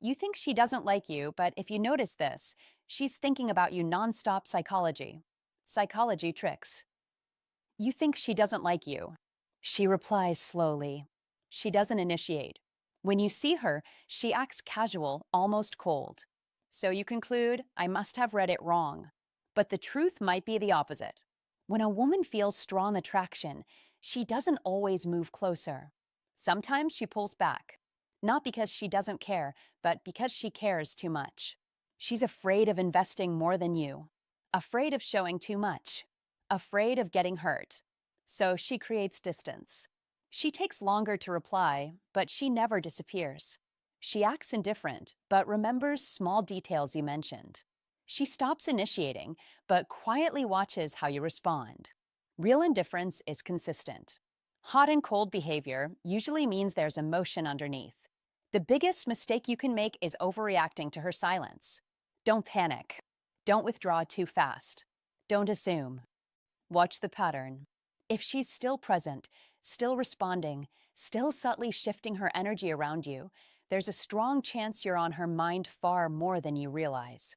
You think she doesn't like you, but if you notice this, she's thinking about you nonstop psychology. Psychology tricks. You think she doesn't like you. She replies slowly. She doesn't initiate. When you see her, she acts casual, almost cold. So you conclude, I must have read it wrong. But the truth might be the opposite. When a woman feels strong attraction, she doesn't always move closer. Sometimes she pulls back. Not because she doesn't care, but because she cares too much. She's afraid of investing more than you. Afraid of showing too much. Afraid of getting hurt. So she creates distance. She takes longer to reply, but she never disappears. She acts indifferent, but remembers small details you mentioned. She stops initiating, but quietly watches how you respond. Real indifference is consistent. Hot and cold behavior usually means there's emotion underneath. The biggest mistake you can make is overreacting to her silence. Don't panic. Don't withdraw too fast. Don't assume. Watch the pattern. If she's still present, still responding, still subtly shifting her energy around you, there's a strong chance you're on her mind far more than you realize.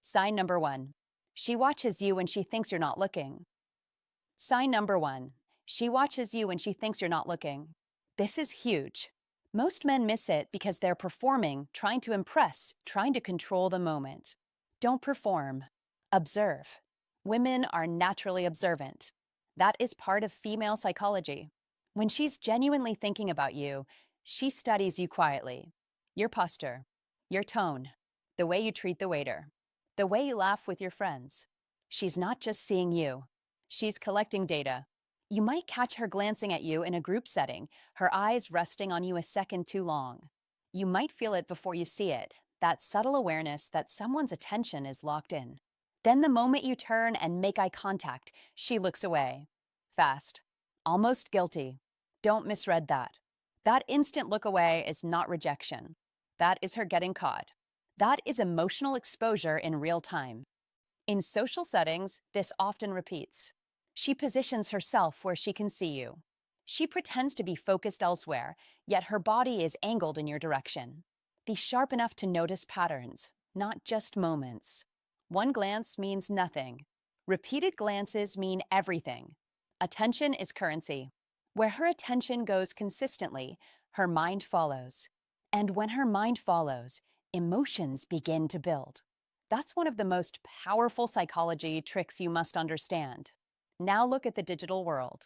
Sign number 1. She watches you when she thinks you're not looking. Sign number 1. She watches you when she thinks you're not looking. This is huge. Most men miss it because they're performing, trying to impress, trying to control the moment. Don't perform. Observe. Women are naturally observant. That is part of female psychology. When she's genuinely thinking about you, she studies you quietly. Your posture, your tone, the way you treat the waiter, the way you laugh with your friends. She's not just seeing you. She's collecting data. You might catch her glancing at you in a group setting, her eyes resting on you a second too long. You might feel it before you see it, that subtle awareness that someone's attention is locked in. Then the moment you turn and make eye contact, she looks away. Fast. Almost guilty. Don't misread that. That instant look away is not rejection. That is her getting caught. That is emotional exposure in real time. In social settings, this often repeats. She positions herself where she can see you. She pretends to be focused elsewhere, yet her body is angled in your direction. Be sharp enough to notice patterns, not just moments. One glance means nothing. Repeated glances mean everything. Attention is currency. Where her attention goes consistently, her mind follows. And when her mind follows, emotions begin to build. That's one of the most powerful psychology tricks you must understand. Now look at the digital world.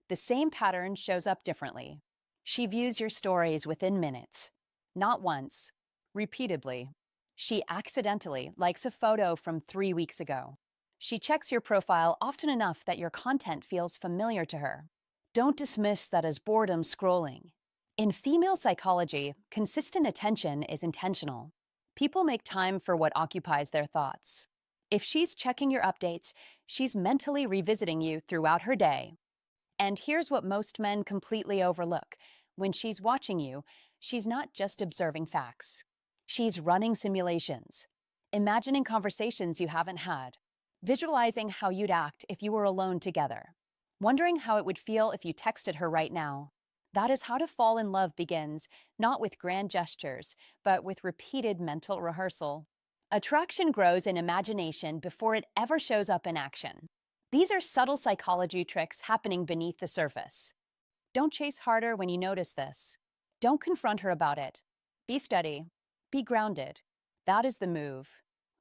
The same pattern shows up differently. She views your stories within minutes. Not once, repeatedly. She accidentally likes a photo from 3 weeks ago. She checks your profile often enough that your content feels familiar to her. Don't dismiss that as boredom scrolling. In female psychology, consistent attention is intentional. People make time for what occupies their thoughts. If she's checking your updates, she's mentally revisiting you throughout her day. And here's what most men completely overlook. When she's watching you, she's not just observing facts. She's running simulations, imagining conversations you haven't had, visualizing how you'd act if you were alone together, wondering how it would feel if you texted her right now. That is how to fall in love begins, not with grand gestures, but with repeated mental rehearsal. Attraction grows in imagination before it ever shows up in action. These are subtle psychology tricks happening beneath the surface. Don't chase harder when you notice this. Don't confront her about it. Be steady. Be grounded. That is the move.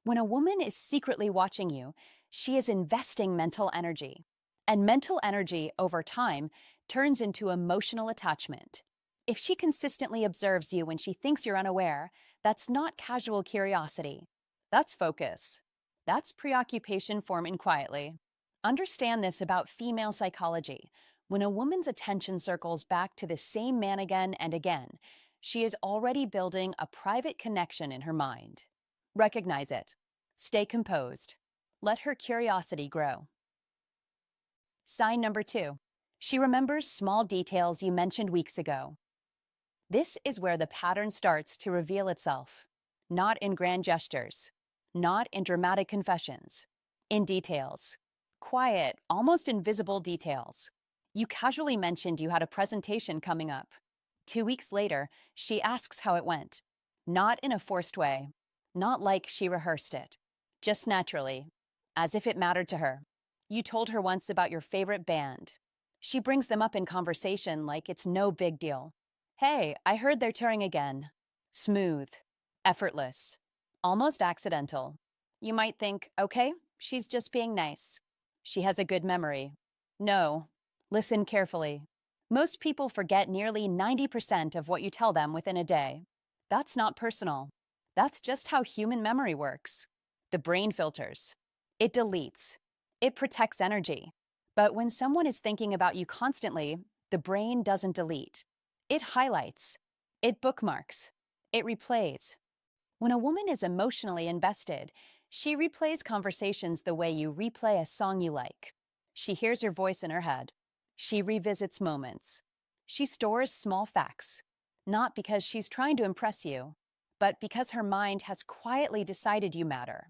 When a woman is secretly watching you, she is investing mental energy. And mental energy, over time, turns into emotional attachment. If she consistently observes you when she thinks you're unaware, that's not casual curiosity. That's focus. That's preoccupation forming quietly. Understand this about female psychology. When a woman's attention circles back to the same man again and again, she is already building a private connection in her mind. Recognize it. Stay composed. Let her curiosity grow. Sign number 2. She remembers small details you mentioned weeks ago. This is where the pattern starts to reveal itself. Not in grand gestures. Not in dramatic confessions. In details. Quiet, almost invisible details. You casually mentioned you had a presentation coming up. 2 weeks later, she asks how it went. Not in a forced way, not like she rehearsed it, just naturally, as if it mattered to her. You told her once about your favorite band. She brings them up in conversation like it's no big deal. Hey, I heard they're touring again. Smooth, effortless, almost accidental. You might think, okay, she's just being nice. She has a good memory. No, listen carefully. Most people forget nearly 90% of what you tell them within a day. That's not personal. That's just how human memory works. The brain filters. It deletes. It protects energy. But when someone is thinking about you constantly, the brain doesn't delete. It highlights. It bookmarks. It replays. When a woman is emotionally invested, she replays conversations the way you replay a song you like. She hears your voice in her head. She revisits moments. She stores small facts, not because she's trying to impress you, but because her mind has quietly decided you matter.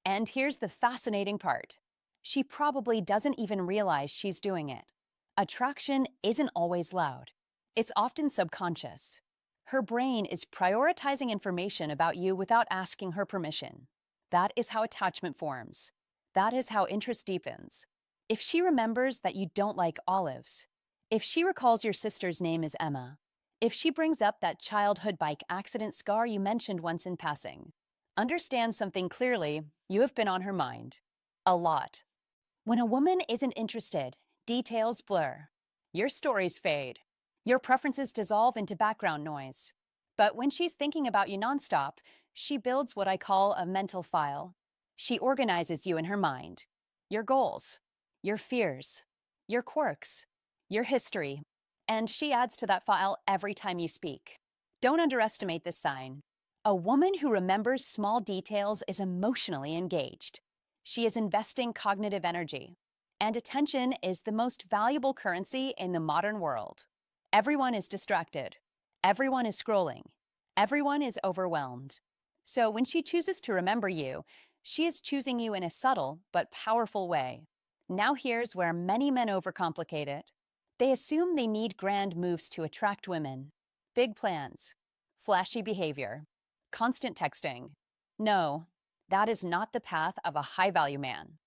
And here's the fascinating part. She probably doesn't even realize she's doing it. Attraction isn't always loud. It's often subconscious. Her brain is prioritizing information about you without asking her permission. That is how attachment forms. That is how interest deepens. If she remembers that you don't like olives, if she recalls your sister's name is Emma, if she brings up that childhood bike accident scar you mentioned once in passing, understand something clearly, you have been on her mind. A lot. When a woman isn't interested, details blur. Your stories fade. Your preferences dissolve into background noise. But when she's thinking about you nonstop, she builds what I call a mental file. She organizes you in her mind. Your goals, your fears, your quirks, your history. And she adds to that file every time you speak. Don't underestimate this sign. A woman who remembers small details is emotionally engaged. She is investing cognitive energy. And attention is the most valuable currency in the modern world. Everyone is distracted. Everyone is scrolling. Everyone is overwhelmed. So when she chooses to remember you, she is choosing you in a subtle but powerful way. Now here's where many men overcomplicate it. They assume they need grand moves to attract women. Big plans. Flashy behavior. Constant texting. No, that is not the path of a high-value man.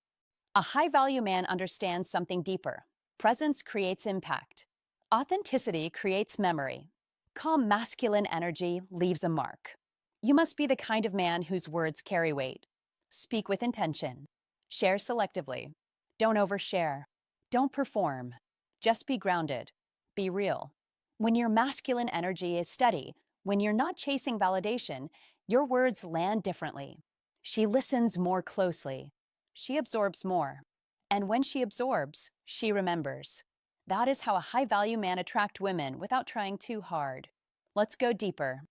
A high-value man understands something deeper. Presence creates impact. Authenticity creates memory. Calm masculine energy leaves a mark. You must be the kind of man whose words carry weight. Speak with intention. Share selectively. Don't overshare. Don't perform. Just be grounded. Be real. When your masculine energy is steady, when you're not chasing validation, your words land differently. She listens more closely. She absorbs more. And when she absorbs, she remembers. That is how a high-value man attracts women without trying too hard. Let's go deeper.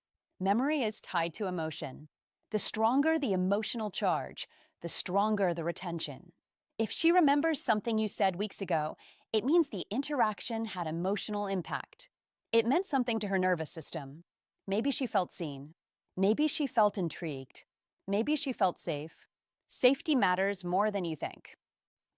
Memory is tied to emotion. The stronger the emotional charge, the stronger the retention. If she remembers something you said weeks ago, it means the interaction had emotional impact. It meant something to her nervous system. Maybe she felt seen. Maybe she felt intrigued. Maybe she felt safe. Safety matters more than you think.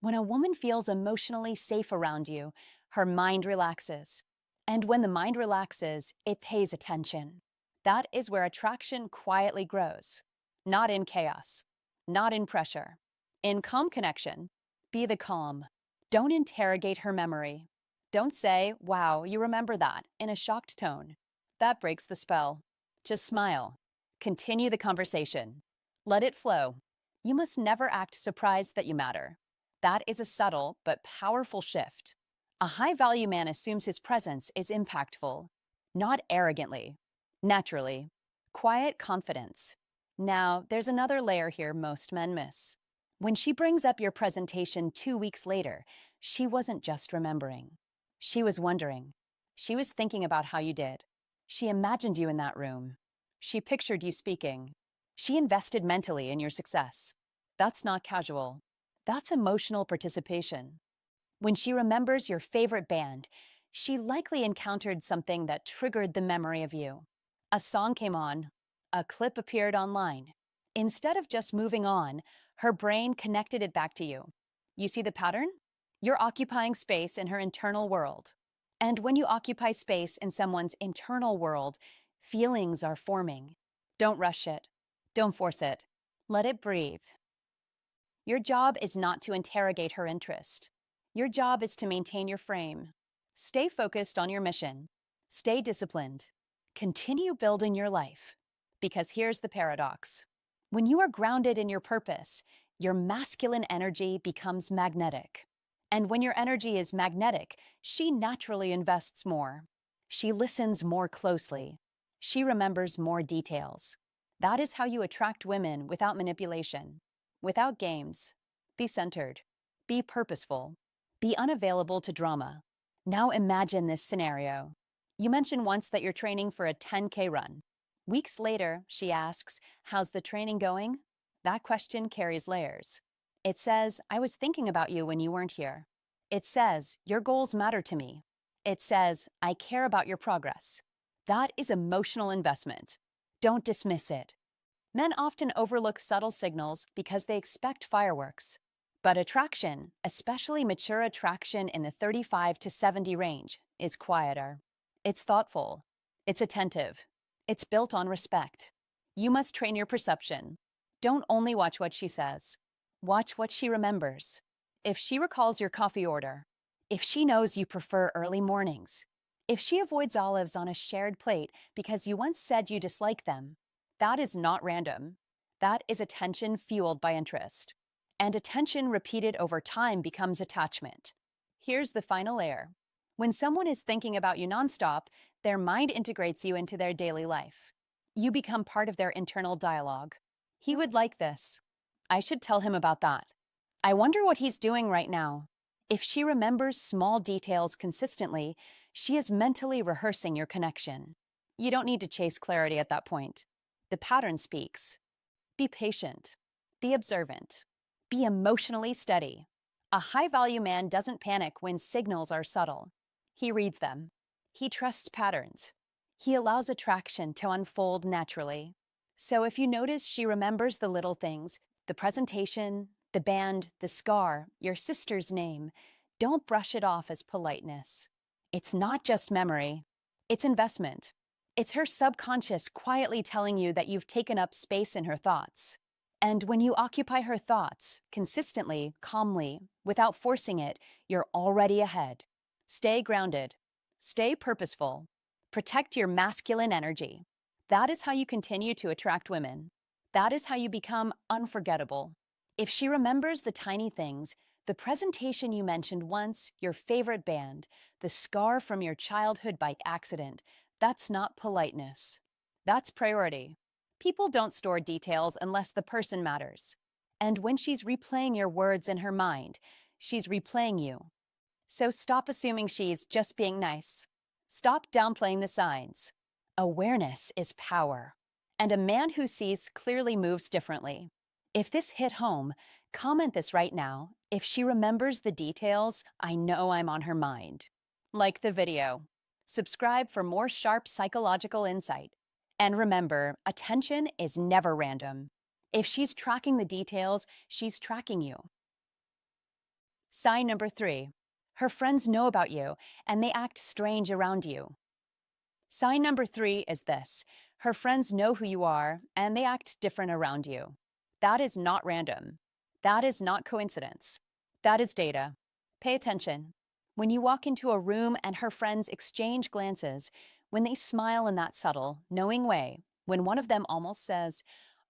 When a woman feels emotionally safe around you, her mind relaxes. And when the mind relaxes, it pays attention. That is where attraction quietly grows. Not in chaos. Not in pressure. In calm connection. Be the calm. Don't interrogate her memory. Don't say, wow, you remember that, in a shocked tone. That breaks the spell. Just smile. Continue the conversation. Let it flow. You must never act surprised that you matter. That is a subtle but powerful shift. A high-value man assumes his presence is impactful, not arrogantly, naturally, quiet confidence. Now, there's another layer here most men miss. When she brings up your presentation 2 weeks later, she wasn't just remembering. She was wondering. She was thinking about how you did. She imagined you in that room. She pictured you speaking. She invested mentally in your success. That's not casual. That's emotional participation. When she remembers your favorite band, she likely encountered something that triggered the memory of you. A song came on, a clip appeared online. Instead of just moving on, her brain connected it back to you. You see the pattern? You're occupying space in her internal world. And when you occupy space in someone's internal world, feelings are forming. Don't rush it. Don't force it. Let it breathe. Your job is not to interrogate her interest. Your job is to maintain your frame. Stay focused on your mission. Stay disciplined. Continue building your life. Because here's the paradox. When you are grounded in your purpose, your masculine energy becomes magnetic. And when your energy is magnetic, she naturally invests more. She listens more closely. She remembers more details. That is how you attract women without manipulation, without games. Be centered. Be purposeful. Be unavailable to drama. Now imagine this scenario. You mentioned once that you're training for a 10K run. Weeks later, she asks, "How's the training going?" That question carries layers. It says, "I was thinking about you when you weren't here." It says, "Your goals matter to me." It says, "I care about your progress." That is emotional investment. Don't dismiss it. Men often overlook subtle signals because they expect fireworks. But attraction, especially mature attraction in the 35 to 70 range, is quieter. It's thoughtful. It's attentive. It's built on respect. You must train your perception. Don't only watch what she says. Watch what she remembers. If she recalls your coffee order, if she knows you prefer early mornings, if she avoids olives on a shared plate because you once said you dislike them, that is not random. That is attention fueled by interest. And attention repeated over time becomes attachment. Here's the final layer. When someone is thinking about you nonstop, their mind integrates you into their daily life. You become part of their internal dialogue. He would like this. I should tell him about that. I wonder what he's doing right now. If she remembers small details consistently, she is mentally rehearsing your connection. You don't need to chase clarity at that point. The pattern speaks. Be patient. Be observant. Be emotionally steady. A high-value man doesn't panic when signals are subtle. He reads them. He trusts patterns. He allows attraction to unfold naturally. So if you notice she remembers the little things, the presentation, the band, the scar, your sister's name, don't brush it off as politeness. It's not just memory. It's investment. It's her subconscious quietly telling you that you've taken up space in her thoughts. And when you occupy her thoughts, consistently, calmly, without forcing it, you're already ahead. Stay grounded. Stay purposeful. Protect your masculine energy. That is how you continue to attract women. That is how you become unforgettable. If she remembers the tiny things, the presentation you mentioned once, your favorite band, the scar from your childhood bike accident, that's not politeness. That's priority. People don't store details unless the person matters. And when she's replaying your words in her mind, she's replaying you. So stop assuming she's just being nice. Stop downplaying the signs. Awareness is power. And a man who sees clearly moves differently. If this hit home, comment this right now. If she remembers the details, I know I'm on her mind. Like the video. Subscribe for more sharp psychological insight. And remember, attention is never random. If she's tracking the details, she's tracking you. Sign number 3. Her friends know about you, and they act strange around you. Sign number 3 is this. Her friends know who you are, and they act different around you. That is not random. That is not coincidence. That is data. Pay attention. When you walk into a room and her friends exchange glances, when they smile in that subtle, knowing way, when one of them almost says,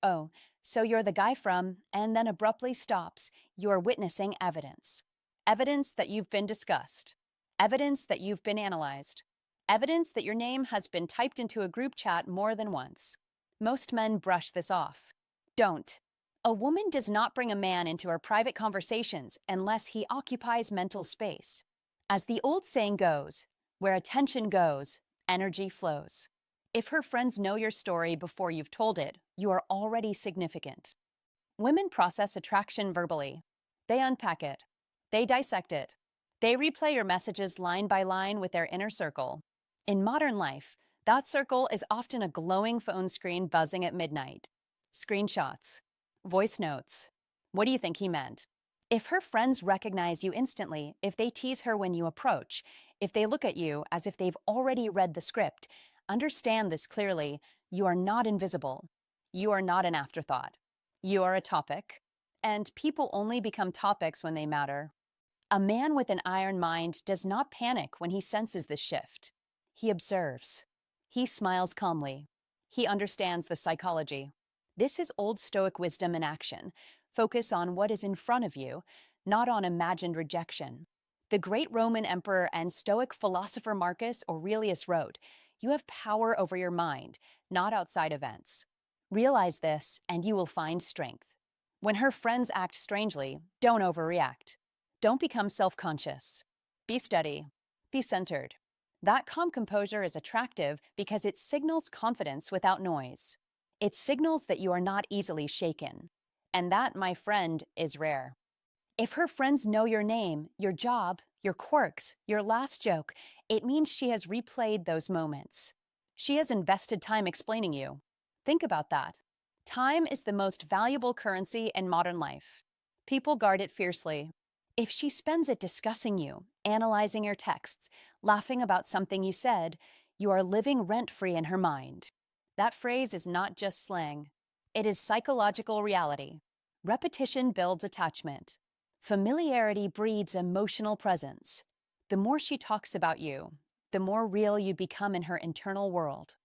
"Oh, so you're the guy from," and then abruptly stops, you are witnessing evidence. Evidence that you've been discussed. Evidence that you've been analyzed. Evidence that your name has been typed into a group chat more than once. Most men brush this off. Don't. A woman does not bring a man into her private conversations unless he occupies mental space. As the old saying goes, where attention goes, energy flows. If her friends know your story before you've told it, you are already significant. Women process attraction verbally. They unpack it. They dissect it. They replay your messages line by line with their inner circle. In modern life, that circle is often a glowing phone screen buzzing at midnight. Screenshots. Voice notes. What do you think he meant? If her friends recognize you instantly, if they tease her when you approach, if they look at you as if they've already read the script, understand this clearly. You are not invisible. You are not an afterthought. You are a topic. And people only become topics when they matter. A man with an iron mind does not panic when he senses this shift. He observes. He smiles calmly. He understands the psychology. This is old Stoic wisdom in action. Focus on what is in front of you, not on imagined rejection. The great Roman emperor and Stoic philosopher Marcus Aurelius wrote, "You have power over your mind, not outside events." Realize this, and you will find strength. When her friends act strangely, don't overreact. Don't become self-conscious. Be steady. Be centered. That calm composure is attractive because it signals confidence without noise. It signals that you are not easily shaken. And that, my friend, is rare. If her friends know your name, your job, your quirks, your last joke, it means she has replayed those moments. She has invested time explaining you. Think about that. Time is the most valuable currency in modern life. People guard it fiercely. If she spends it discussing you, analyzing your texts, laughing about something you said, you are living rent-free in her mind. That phrase is not just slang. It is psychological reality. Repetition builds attachment. Familiarity breeds emotional presence. The more she talks about you, the more real you become in her internal world.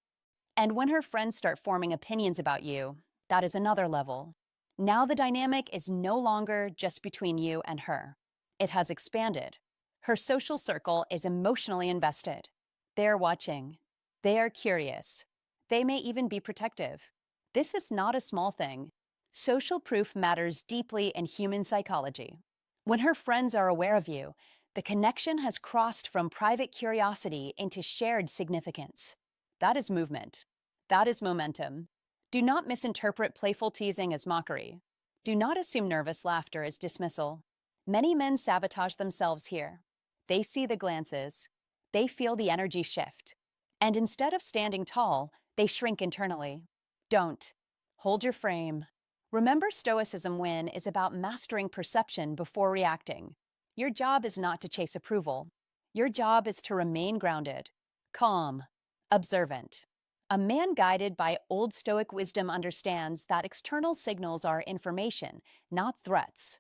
And when her friends start forming opinions about you, that is another level. Now the dynamic is no longer just between you and her. It has expanded. Her social circle is emotionally invested. They are watching. They are curious. They may even be protective. This is not a small thing. Social proof matters deeply in human psychology. When her friends are aware of you, the connection has crossed from private curiosity into shared significance. That is movement. That is momentum. Do not misinterpret playful teasing as mockery. Do not assume nervous laughter as dismissal. Many men sabotage themselves here. They see the glances. They feel the energy shift. And instead of standing tall, they shrink internally. Don't. Hold your frame. Remember, Stoicism win is about mastering perception before reacting. Your job is not to chase approval. Your job is to remain grounded, calm, observant. A man guided by Old Stoic wisdom understands that external signals are information, not threats.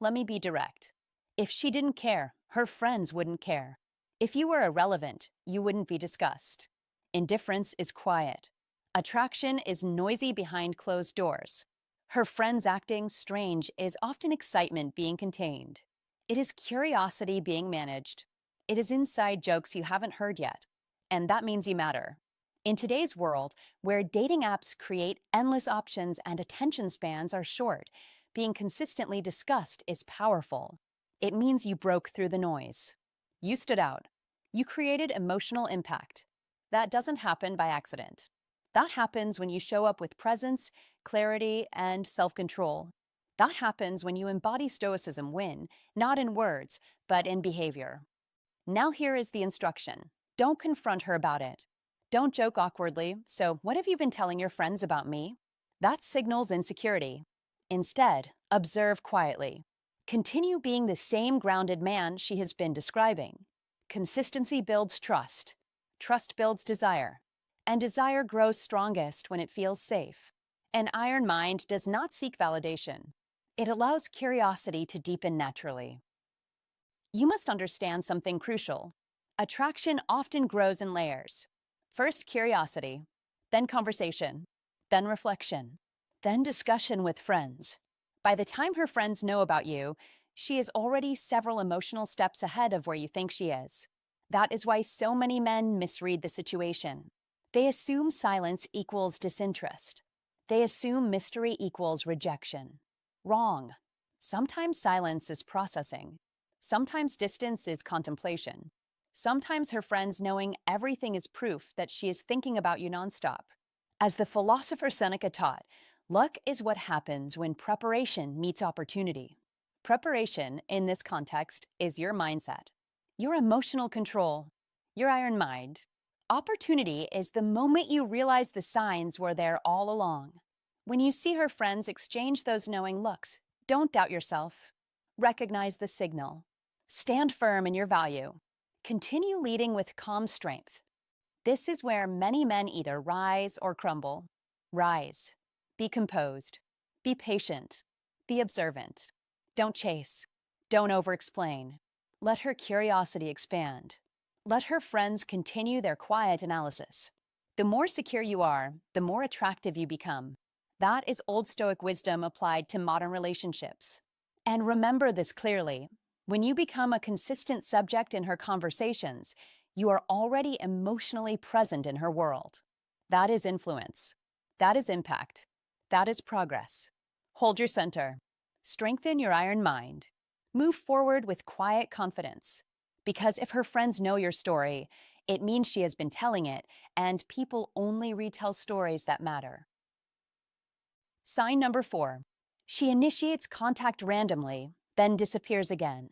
Let me be direct. If she didn't care, her friends wouldn't care. If you were irrelevant, you wouldn't be discussed. Indifference is quiet. Attraction is noisy behind closed doors. Her friends acting strange is often excitement being contained. It is curiosity being managed. It is inside jokes you haven't heard yet. And that means you matter. In today's world, where dating apps create endless options and attention spans are short, being consistently discussed is powerful. It means you broke through the noise. You stood out. You created emotional impact. That doesn't happen by accident. That happens when you show up with presence, clarity, and self-control. That happens when you embody Stoicism win, not in words, but in behavior. Now here is the instruction. Don't confront her about it. Don't joke awkwardly, "So, what have you been telling your friends about me?" That signals insecurity. Instead, observe quietly. Continue being the same grounded man she has been describing. Consistency builds trust. Trust builds desire. And desire grows strongest when it feels safe. An iron mind does not seek validation. It allows curiosity to deepen naturally. You must understand something crucial. Attraction often grows in layers. First curiosity, then conversation, then reflection, then discussion with friends. By the time her friends know about you, she is already several emotional steps ahead of where you think she is. That is why so many men misread the situation. They assume silence equals disinterest. They assume mystery equals rejection. Wrong. Sometimes silence is processing. Sometimes distance is contemplation. Sometimes her friends knowing everything is proof that she is thinking about you nonstop. As the philosopher Seneca taught, luck is what happens when preparation meets opportunity. Preparation, in this context, is your mindset, your emotional control, your iron mind. Opportunity is the moment you realize the signs were there all along. When you see her friends exchange those knowing looks, don't doubt yourself. Recognize the signal. Stand firm in your value. Continue leading with calm strength. This is where many men either rise or crumble. Rise. Be composed. Be patient. Be observant. Don't chase. Don't over-explain. Let her curiosity expand. Let her friends continue their quiet analysis. The more secure you are, the more attractive you become. That is Old Stoic wisdom applied to modern relationships. And remember this clearly. When you become a consistent subject in her conversations, you are already emotionally present in her world. That is influence. That is impact. That is progress. Hold your center. Strengthen your iron mind. Move forward with quiet confidence. Because if her friends know your story, it means she has been telling it, and people only retell stories that matter. Sign number 4. She initiates contact randomly, then disappears again.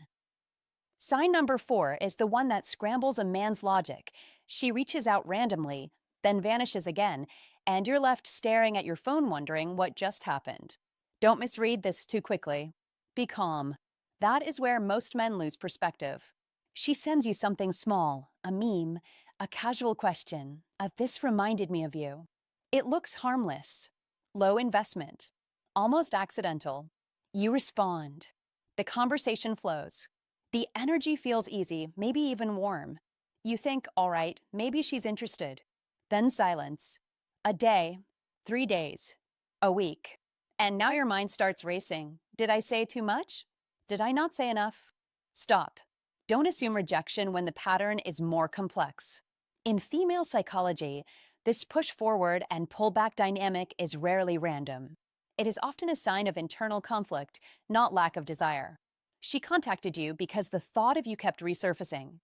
Sign number 4 is the one that scrambles a man's logic. She reaches out randomly, then vanishes again, and you're left staring at your phone wondering what just happened. Don't misread this too quickly. Be calm. That is where most men lose perspective. She sends you something small, a meme, a casual question, a "this reminded me of you." It looks harmless, low investment, almost accidental. You respond. The conversation flows. The energy feels easy, maybe even warm. You think, all right, maybe she's interested. Then silence. A day, 3 days, a week. And now your mind starts racing. Did I say too much? Did I not say enough? Stop. Don't assume rejection when the pattern is more complex. In female psychology, this push forward and pull back dynamic is rarely random. It is often a sign of internal conflict, not lack of desire. She contacted you because the thought of you kept resurfacing.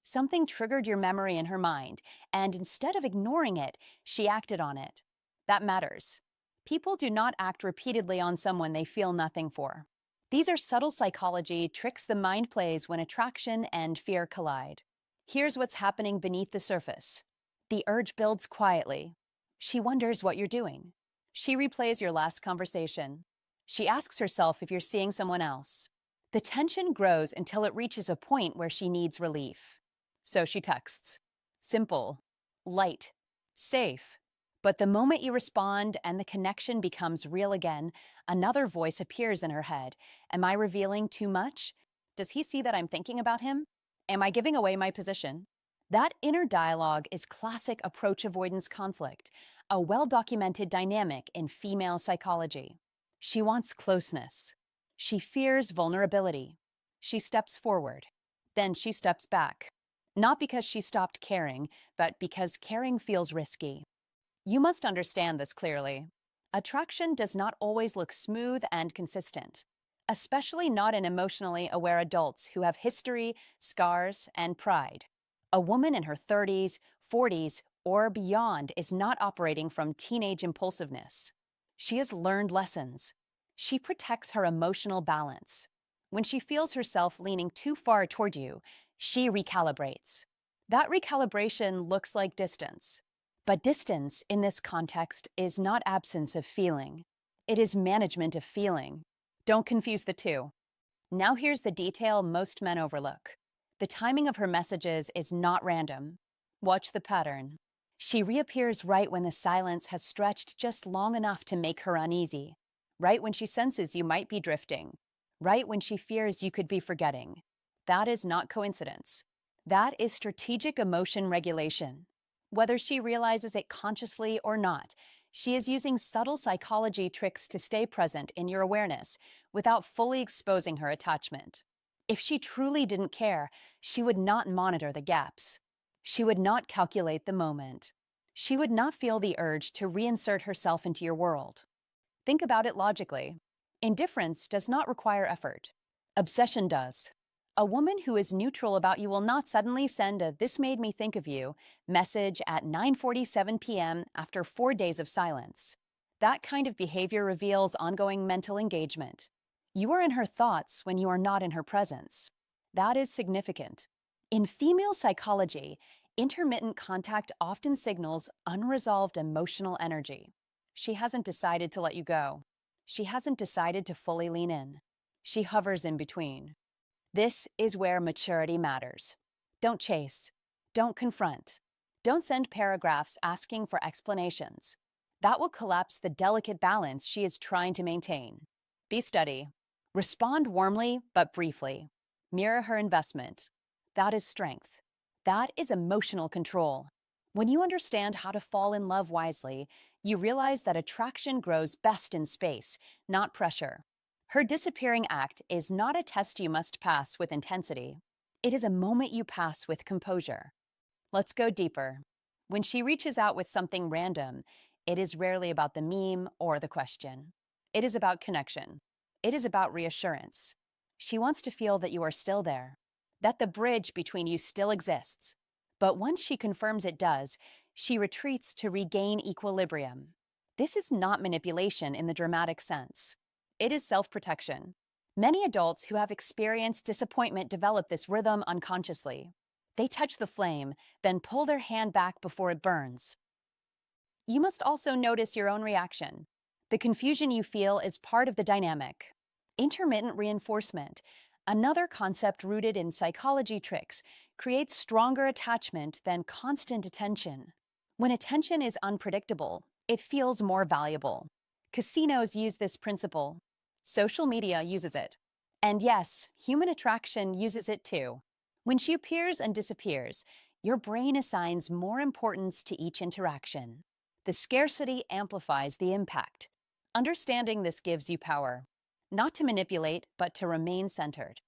Something triggered your memory in her mind, and instead of ignoring it, she acted on it. That matters. People do not act repeatedly on someone they feel nothing for. These are subtle psychology tricks the mind plays when attraction and fear collide. Here's what's happening beneath the surface. The urge builds quietly. She wonders what you're doing. She replays your last conversation. She asks herself if you're seeing someone else. The tension grows until it reaches a point where she needs relief. So she texts. Simple, light, safe. But the moment you respond and the connection becomes real again, another voice appears in her head. Am I revealing too much? Does he see that I'm thinking about him? Am I giving away my position? That inner dialogue is classic approach avoidance conflict, a well-documented dynamic in female psychology. She wants closeness. She fears vulnerability. She steps forward. Then she steps back. Not because she stopped caring, but because caring feels risky. You must understand this clearly. Attraction does not always look smooth and consistent, especially not in emotionally aware adults who have history, scars, and pride. A woman in her 30s, 40s, or beyond is not operating from teenage impulsiveness. She has learned lessons. She protects her emotional balance. When she feels herself leaning too far toward you, she recalibrates. That recalibration looks like distance. But distance, in this context, is not absence of feeling. It is management of feeling. Don't confuse the two. Now here's the detail most men overlook. The timing of her messages is not random. Watch the pattern. She reappears right when the silence has stretched just long enough to make her uneasy. Right when she senses you might be drifting. Right when she fears you could be forgetting. That is not coincidence. That is strategic emotion regulation. Whether she realizes it consciously or not, she is using subtle psychology tricks to stay present in your awareness without fully exposing her attachment. If she truly didn't care, she would not monitor the gaps. She would not calculate the moment. She would not feel the urge to reinsert herself into your world. Think about it logically. Indifference does not require effort. Obsession does. A woman who is neutral about you will not suddenly send a "this made me think of you" message at 9:47 p.m. after 4 days of silence. That kind of behavior reveals ongoing mental engagement. You are in her thoughts when you are not in her presence. That is significant. In female psychology, intermittent contact often signals unresolved emotional energy. She hasn't decided to let you go. She hasn't decided to fully lean in. She hovers in between. This is where maturity matters. Don't chase. Don't confront. Don't send paragraphs asking for explanations. That will collapse the delicate balance she is trying to maintain. Be steady. Respond warmly but briefly. Mirror her investment. That is strength. That is emotional control. When you understand how to fall in love wisely, you realize that attraction grows best in space, not pressure. Her disappearing act is not a test you must pass with intensity. It is a moment you pass with composure. Let's go deeper. When she reaches out with something random, it is rarely about the meme or the question. It is about connection. It is about reassurance. She wants to feel that you are still there, that the bridge between you still exists. But once she confirms it does, she retreats to regain equilibrium. This is not manipulation in the dramatic sense. It is self-protection. Many adults who have experienced disappointment develop this rhythm unconsciously. They touch the flame, then pull their hand back before it burns. You must also notice your own reaction. The confusion you feel is part of the dynamic. Intermittent reinforcement, another concept rooted in psychology tricks, creates stronger attachment than constant attention. When attention is unpredictable, it feels more valuable. Casinos use this principle. Social media uses it. And yes, human attraction uses it too. When she appears and disappears, your brain assigns more importance to each interaction. The scarcity amplifies the impact. Understanding this gives you power, not to manipulate, but to remain centered.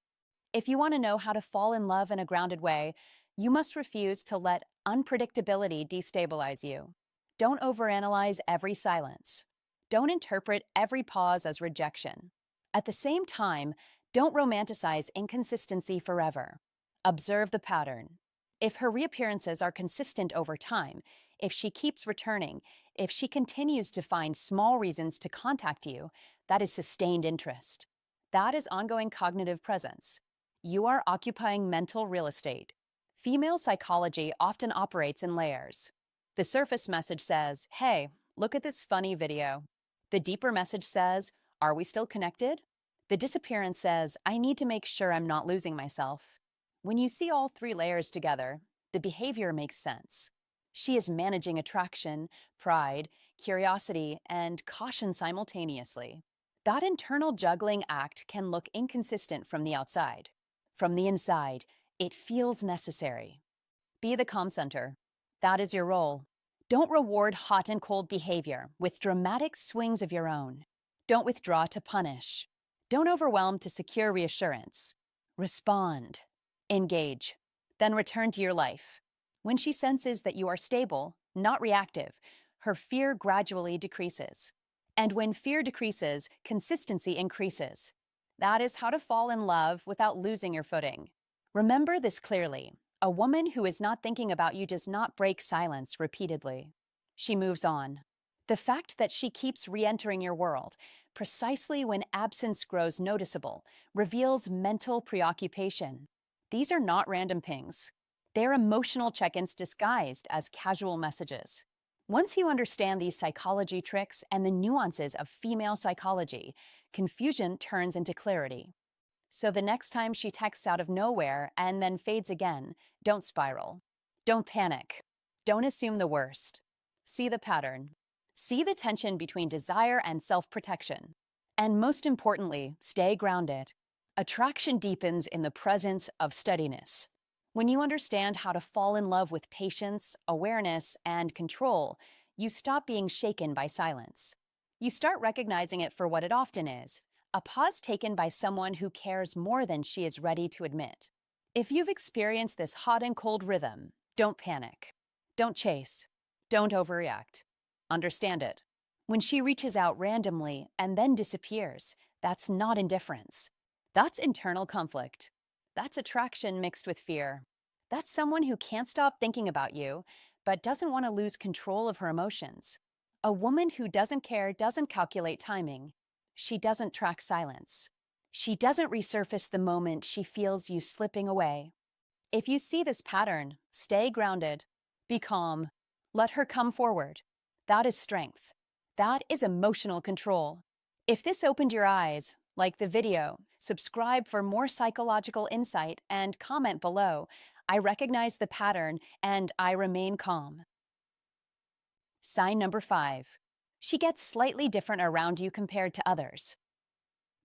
If you want to know how to fall in love in a grounded way, you must refuse to let unpredictability destabilize you. Don't overanalyze every silence. Don't interpret every pause as rejection. At the same time, don't romanticize inconsistency forever. Observe the pattern. If her reappearances are consistent over time, if she keeps returning, if she continues to find small reasons to contact you, that is sustained interest. That is ongoing cognitive presence. You are occupying mental real estate. Female psychology often operates in layers. The surface message says, "Hey, look at this funny video." The deeper message says, "Are we still connected?" The disappearance says, "I need to make sure I'm not losing myself." When you see all three layers together, the behavior makes sense. She is managing attraction, pride, curiosity, and caution simultaneously. That internal juggling act can look inconsistent from the outside. From the inside, it feels necessary. Be the calm center. That is your role. Don't reward hot and cold behavior with dramatic swings of your own. Don't withdraw to punish. Don't overwhelm to secure reassurance. Respond. Engage. Then return to your life. When she senses that you are stable, not reactive, her fear gradually decreases. And when fear decreases, consistency increases. That is how to fall in love without losing your footing. Remember this clearly. A woman who is not thinking about you does not break silence repeatedly. She moves on. The fact that she keeps re-entering your world, precisely when absence grows noticeable, reveals mental preoccupation. These are not random pings. They're emotional check-ins disguised as casual messages. Once you understand these psychology tricks and the nuances of female psychology, confusion turns into clarity. So the next time she texts out of nowhere and then fades again, don't spiral. Don't panic. Don't assume the worst. See the pattern. See the tension between desire and self-protection. And most importantly, stay grounded. Attraction deepens in the presence of steadiness. When you understand how to fall in love with patience, awareness, and control, you stop being shaken by silence. You start recognizing it for what it often is, a pause taken by someone who cares more than she is ready to admit. If you've experienced this hot and cold rhythm, don't panic. Don't chase. Don't overreact. Understand it. When she reaches out randomly and then disappears, that's not indifference. That's internal conflict. That's attraction mixed with fear. That's someone who can't stop thinking about you, but doesn't want to lose control of her emotions. A woman who doesn't care doesn't calculate timing. She doesn't track silence. She doesn't resurface the moment she feels you slipping away. If you see this pattern, stay grounded. Be calm. Let her come forward. That is strength. That is emotional control. If this opened your eyes, like the video, subscribe for more psychological insight and comment below. I recognize the pattern and I remain calm. Sign number 5. She gets slightly different around you compared to others.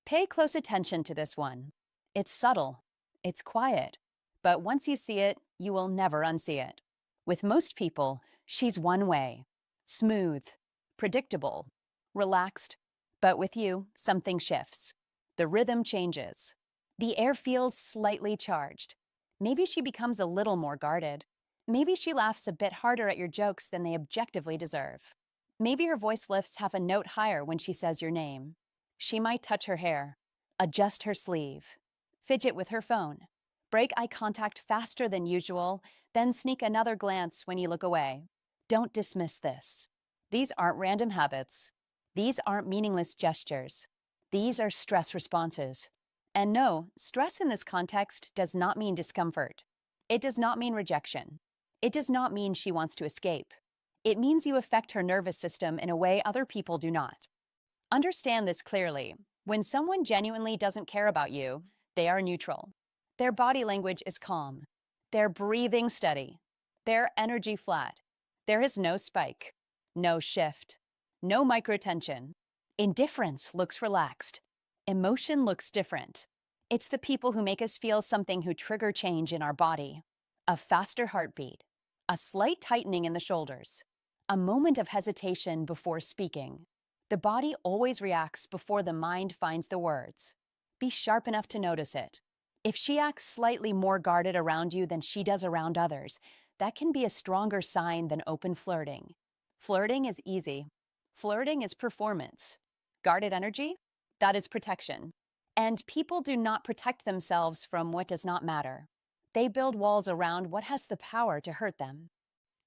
Pay close attention to this one. It's subtle, it's quiet, but once you see it, you will never unsee it. With most people, she's one way: smooth, predictable, relaxed. But with you, something shifts. The rhythm changes. The air feels slightly charged. Maybe she becomes a little more guarded. Maybe she laughs a bit harder at your jokes than they objectively deserve. Maybe her voice lifts half a note higher when she says your name. She might touch her hair, adjust her sleeve, fidget with her phone, break eye contact faster than usual, then sneak another glance when you look away. Don't dismiss this. These aren't random habits. These aren't meaningless gestures. These are stress responses. And no, stress in this context does not mean discomfort. It does not mean rejection. It does not mean she wants to escape. It means you affect her nervous system in a way other people do not. Understand this clearly. When someone genuinely doesn't care about you, they are neutral. Their body language is calm. Their breathing steady. Their energy flat. There is no spike, no shift, no microtension. Indifference looks relaxed. Emotion looks different. It's the people who make us feel something who trigger change in our body. A faster heartbeat, a slight tightening in the shoulders, a moment of hesitation before speaking. The body always reacts before the mind finds the words. Be sharp enough to notice it. If she acts slightly more guarded around you than she does around others, that can be a stronger sign than open flirting. Flirting is easy. Flirting is performance. Guarded energy? That is protection. And people do not protect themselves from what does not matter. They build walls around what has the power to hurt them.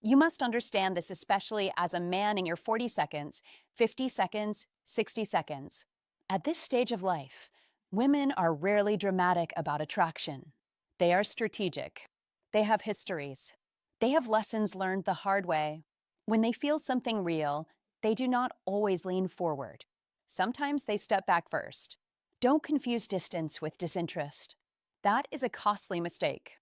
You must understand this, especially as a man in your 40 seconds, 50 seconds, 60 seconds. At this stage of life, women are rarely dramatic about attraction. They are strategic. They have histories. They have lessons learned the hard way. When they feel something real, they do not always lean forward. Sometimes they step back first. Don't confuse distance with disinterest. That is a costly mistake.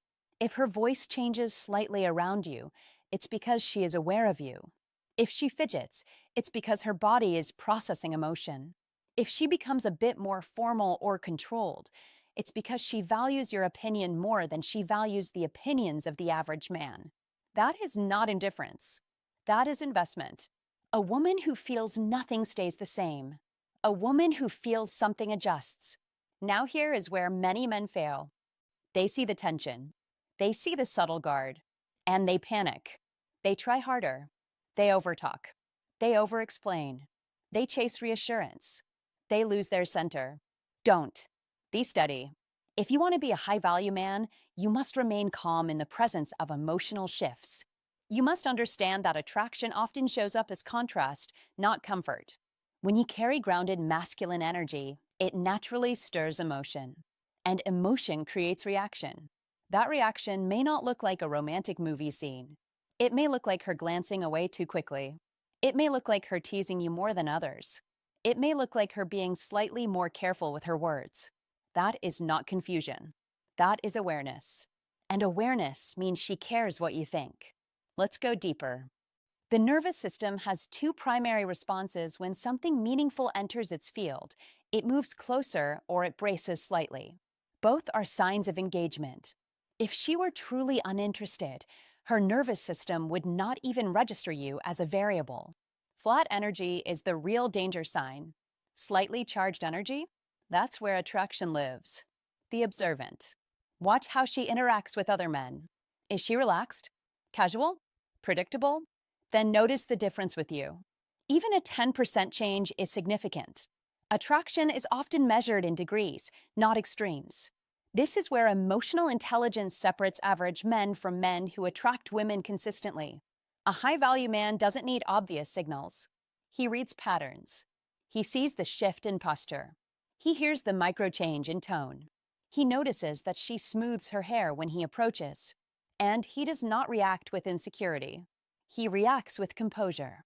If her voice changes slightly around you, it's because she is aware of you. If she fidgets, it's because her body is processing emotion. If she becomes a bit more formal or controlled, it's because she values your opinion more than she values the opinions of the average man. That is not indifference. That is investment. A woman who feels nothing stays the same. A woman who feels something adjusts. Now here is where many men fail. They see the tension. They see the subtle guard. And they panic. They try harder. They overtalk. They overexplain. They chase reassurance. They lose their center. Don't. Be steady. If you want to be a high-value man, you must remain calm in the presence of emotional shifts. You must understand that attraction often shows up as contrast, not comfort. When you carry grounded masculine energy, it naturally stirs emotion. And emotion creates reaction. That reaction may not look like a romantic movie scene. It may look like her glancing away too quickly. It may look like her teasing you more than others. It may look like her being slightly more careful with her words. That is not confusion. That is awareness. And awareness means she cares what you think. Let's go deeper. The nervous system has two primary responses when something meaningful enters its field. It moves closer or it braces slightly. Both are signs of engagement. If she were truly uninterested, her nervous system would not even register you as a variable. Flat energy is the real danger sign. Slightly charged energy? That's where attraction lives. The observant. Watch how she interacts with other men. Is she relaxed? Casual? Predictable? Then notice the difference with you. Even a 10% change is significant. Attraction is often measured in degrees, not extremes. This is where emotional intelligence separates average men from men who attract women consistently. A high-value man doesn't need obvious signals. He reads patterns. He sees the shift in posture. He hears the micro-change in tone. He notices that she smooths her hair when he approaches. And he does not react with insecurity. He reacts with composure.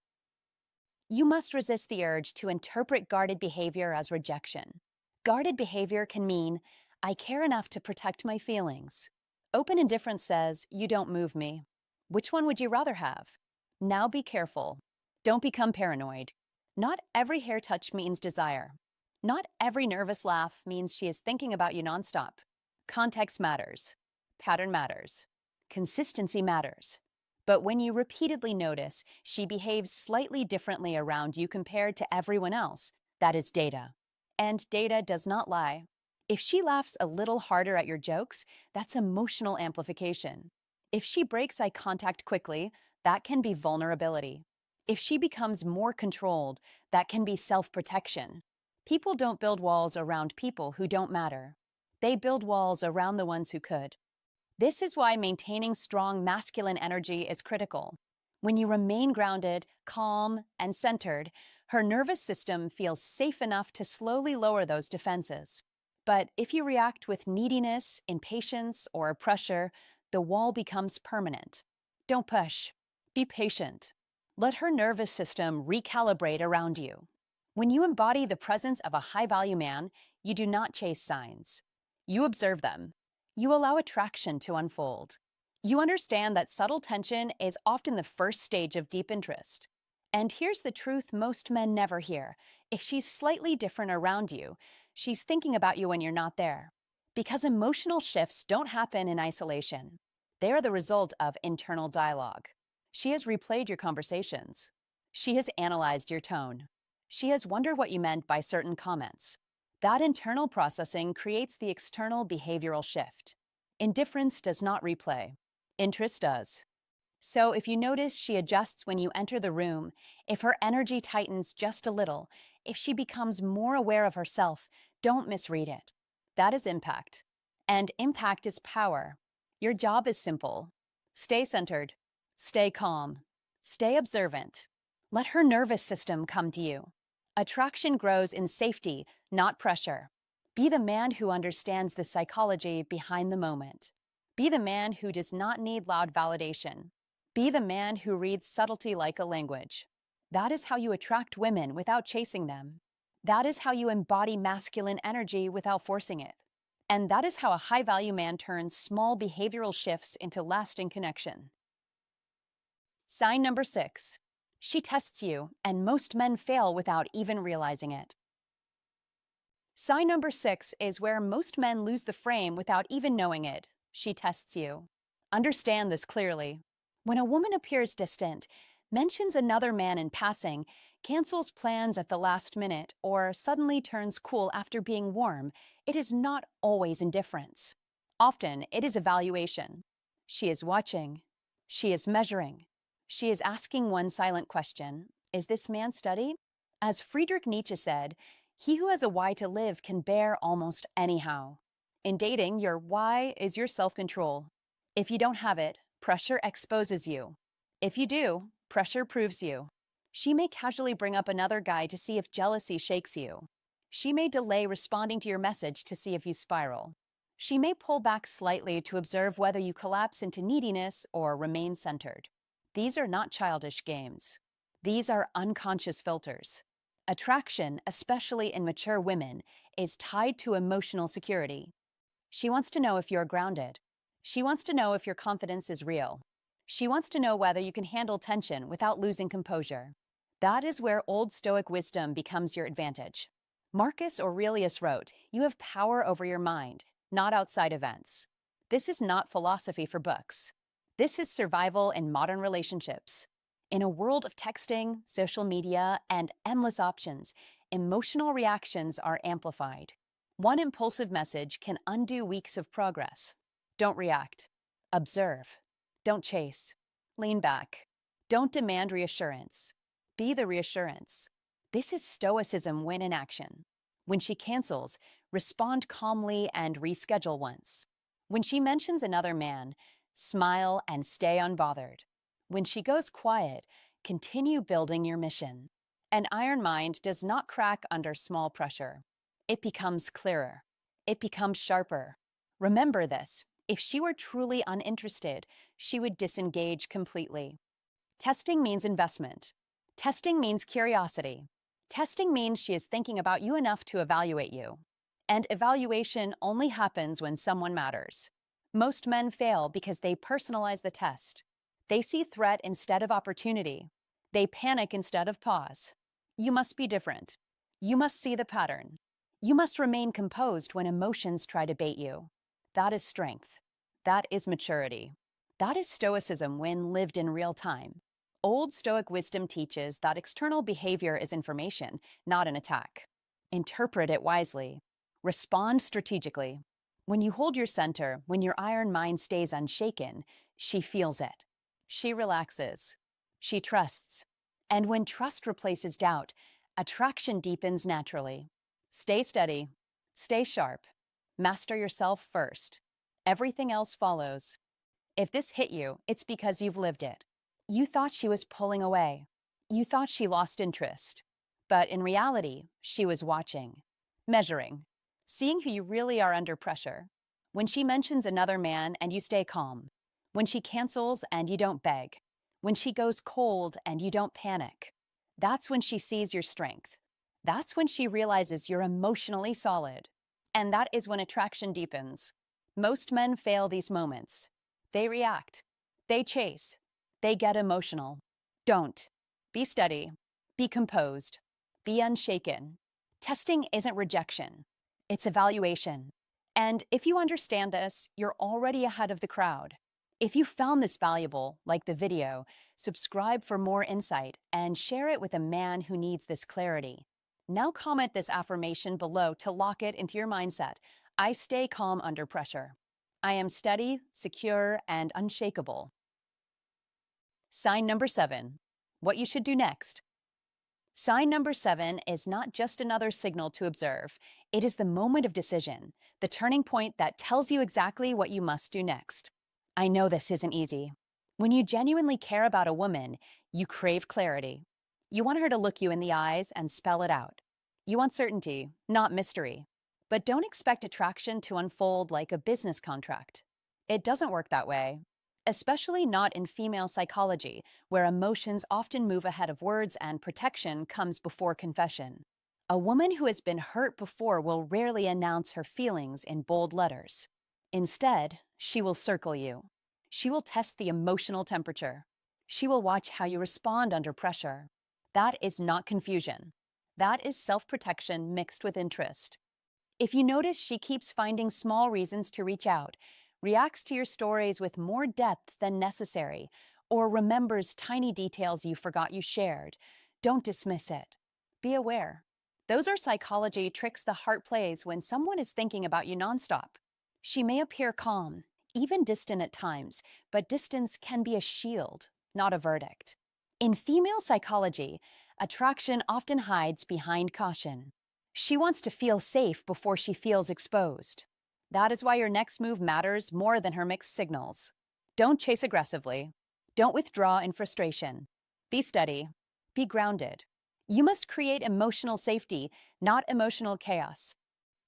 You must resist the urge to interpret guarded behavior as rejection. Guarded behavior can mean, I care enough to protect my feelings. Open indifference says, you don't move me. Which one would you rather have? Now be careful. Don't become paranoid. Not every hair touch means desire. Not every nervous laugh means she is thinking about you nonstop. Context matters. Pattern matters. Consistency matters. But when you repeatedly notice she behaves slightly differently around you compared to everyone else, that is data. And data does not lie. If she laughs a little harder at your jokes, that's emotional amplification. If she breaks eye contact quickly, that can be vulnerability. If she becomes more controlled, that can be self-protection. People don't build walls around people who don't matter. They build walls around the ones who could. This is why maintaining strong masculine energy is critical. When you remain grounded, calm, and centered, her nervous system feels safe enough to slowly lower those defenses. But if you react with neediness, impatience, or pressure, the wall becomes permanent. Don't push. Be patient. Let her nervous system recalibrate around you. When you embody the presence of a high-value man, you do not chase signs. You observe them. You allow attraction to unfold. You understand that subtle tension is often the first stage of deep interest. And here's the truth most men never hear. If she's slightly different around you, she's thinking about you when you're not there. Because emotional shifts don't happen in isolation. They are the result of internal dialogue. She has replayed your conversations. She has analyzed your tone. She has wondered what you meant by certain comments. That internal processing creates the external behavioral shift. Indifference does not replay. Interest does. So if you notice she adjusts when you enter the room, if her energy tightens just a little, if she becomes more aware of herself, don't misread it. That is impact. And impact is power. Your job is simple. Stay centered. Stay calm. Stay observant. Let her nervous system come to you. Attraction grows in safety, not pressure. Be the man who understands the psychology behind the moment. Be the man who does not need loud validation. Be the man who reads subtlety like a language. That is how you attract women without chasing them. That is how you embody masculine energy without forcing it. And that is how a high-value man turns small behavioral shifts into lasting connection. Sign number 6. She tests you, and most men fail without even realizing it. Sign number 6 is where most men lose the frame without even knowing it. She tests you. Understand this clearly. When a woman appears distant, mentions another man in passing, cancels plans at the last minute, or suddenly turns cool after being warm, it is not always indifference. Often, it is evaluation. She is watching. She is measuring. She is asking one silent question: is this man steady? As Friedrich Nietzsche said, he who has a why to live can bear almost anyhow. In dating, your why is your self-control. If you don't have it, pressure exposes you. If you do, pressure proves you. She may casually bring up another guy to see if jealousy shakes you. She may delay responding to your message to see if you spiral. She may pull back slightly to observe whether you collapse into neediness or remain centered. These are not childish games. These are unconscious filters. Attraction, especially in mature women, is tied to emotional security. She wants to know if you're grounded. She wants to know if your confidence is real. She wants to know whether you can handle tension without losing composure. That is where Old Stoic wisdom becomes your advantage. Marcus Aurelius wrote, "You have power over your mind, not outside events." This is not philosophy for books. This is survival in modern relationships. In a world of texting, social media, and endless options, emotional reactions are amplified. One impulsive message can undo weeks of progress. Don't react. Observe. Don't chase. Lean back. Don't demand reassurance. Be the reassurance. This is Stoicism when in action. When she cancels, respond calmly and reschedule once. When she mentions another man, smile and stay unbothered. When she goes quiet, continue building your mission. An iron mind does not crack under small pressure. It becomes clearer. It becomes sharper. Remember this: if she were truly uninterested, she would disengage completely. Testing means investment. Testing means curiosity. Testing means she is thinking about you enough to evaluate you. And evaluation only happens when someone matters. Most men fail because they personalize the test. They see threat instead of opportunity. They panic instead of pause. You must be different. You must see the pattern. You must remain composed when emotions try to bait you. That is strength. That is maturity. That is Stoicism when lived in real time. Old Stoic wisdom teaches that external behavior is information, not an attack. Interpret it wisely. Respond strategically. When you hold your center, when your iron mind stays unshaken, she feels it. She relaxes. She trusts. And when trust replaces doubt, attraction deepens naturally. Stay steady. Stay sharp. Master yourself first. Everything else follows. If this hit you, it's because you've lived it. You thought she was pulling away. You thought she lost interest. But in reality, she was watching, measuring, seeing who you really are under pressure. When she mentions another man and you stay calm. When she cancels and you don't beg. When she goes cold and you don't panic. That's when she sees your strength. That's when she realizes you're emotionally solid. And that is when attraction deepens. Most men fail these moments. They react. They chase. They get emotional. Don't. Be steady. Be composed. Be unshaken. Testing isn't rejection. It's evaluation. And if you understand this, you're already ahead of the crowd. If you found this valuable, like the video, subscribe for more insight and share it with a man who needs this clarity. Now comment this affirmation below to lock it into your mindset. I stay calm under pressure. I am steady, secure, and unshakable. Sign number 7. What you should do next. Sign number 7 is not just another signal to observe. It is the moment of decision, the turning point that tells you exactly what you must do next. I know this isn't easy. When you genuinely care about a woman, you crave clarity. You want her to look you in the eyes and spell it out. You want certainty, not mystery. But don't expect attraction to unfold like a business contract. It doesn't work that way, especially not in female psychology, where emotions often move ahead of words and protection comes before confession. A woman who has been hurt before will rarely announce her feelings in bold letters. Instead, she will circle you. She will test the emotional temperature. She will watch how you respond under pressure. That is not confusion. That is self-protection mixed with interest. If you notice she keeps finding small reasons to reach out, reacts to your stories with more depth than necessary, or remembers tiny details you forgot you shared, don't dismiss it. Be aware. Those are psychology tricks the heart plays when someone is thinking about you nonstop. She may appear calm, even distant at times, but distance can be a shield, not a verdict. In female psychology, attraction often hides behind caution. She wants to feel safe before she feels exposed. That is why your next move matters more than her mixed signals. Don't chase aggressively. Don't withdraw in frustration. Be steady. Be grounded. You must create emotional safety, not emotional chaos.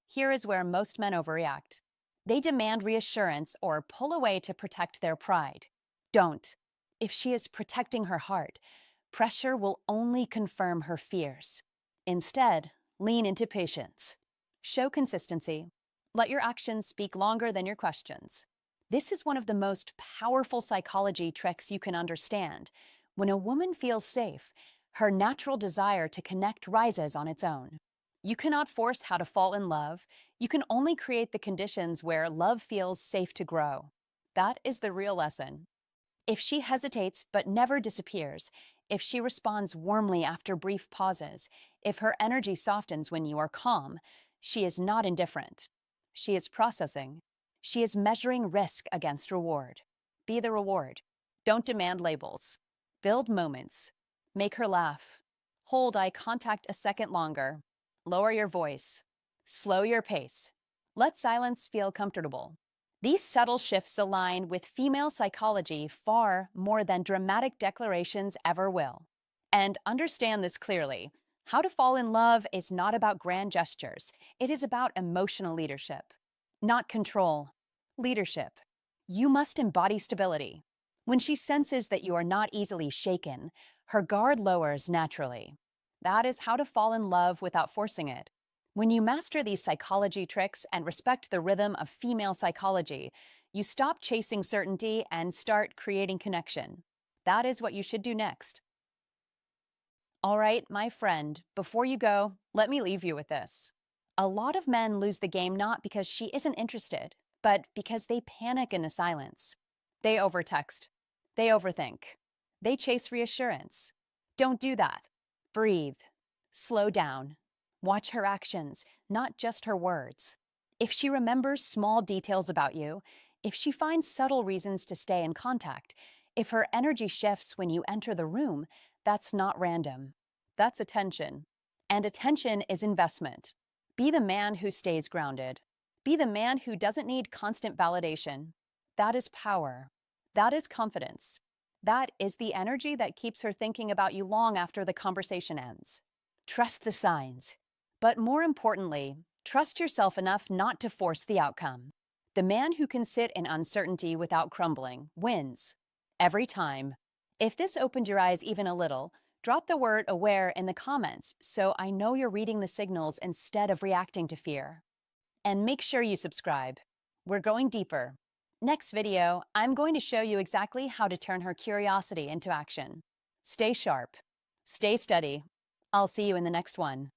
Here is where most men overreact. They demand reassurance or pull away to protect their pride. Don't. If she is protecting her heart, pressure will only confirm her fears. Instead, lean into patience. Show consistency. Let your actions speak longer than your questions. This is one of the most powerful psychology tricks you can understand. When a woman feels safe, her natural desire to connect rises on its own. You cannot force how to fall in love. You can only create the conditions where love feels safe to grow. That is the real lesson. If she hesitates but never disappears, if she responds warmly after brief pauses, if her energy softens when you are calm, she is not indifferent. She is processing. She is measuring risk against reward. Be the reward. Don't demand labels. Build moments. Make her laugh. Hold eye contact a second longer. Lower your voice. Slow your pace. Let silence feel comfortable. These subtle shifts align with female psychology far more than dramatic declarations ever will. And understand this clearly. How to fall in love is not about grand gestures. It is about emotional leadership, not control. Leadership. You must embody stability. When she senses that you are not easily shaken, her guard lowers naturally. That is how to fall in love without forcing it. When you master these psychology tricks and respect the rhythm of female psychology, you stop chasing certainty and start creating connection. That is what you should do next. All right, my friend, before you go, let me leave you with this. A lot of men lose the game not because she isn't interested, but because they panic in the silence. They overtext. They overthink. They chase reassurance. Don't do that. Breathe. Slow down. Watch her actions, not just her words. If she remembers small details about you, if she finds subtle reasons to stay in contact, if her energy shifts when you enter the room, that's not random. That's attention. And attention is investment. Be the man who stays grounded. Be the man who doesn't need constant validation. That is power. That is confidence. That is the energy that keeps her thinking about you long after the conversation ends. Trust the signs. But more importantly, trust yourself enough not to force the outcome. The man who can sit in uncertainty without crumbling wins. Every time. If this opened your eyes even a little, drop the word aware in the comments so I know you're reading the signals instead of reacting to fear. And make sure you subscribe. We're going deeper. Next video, I'm going to show you exactly how to turn her curiosity into action. Stay sharp. Stay steady. I'll see you in the next one.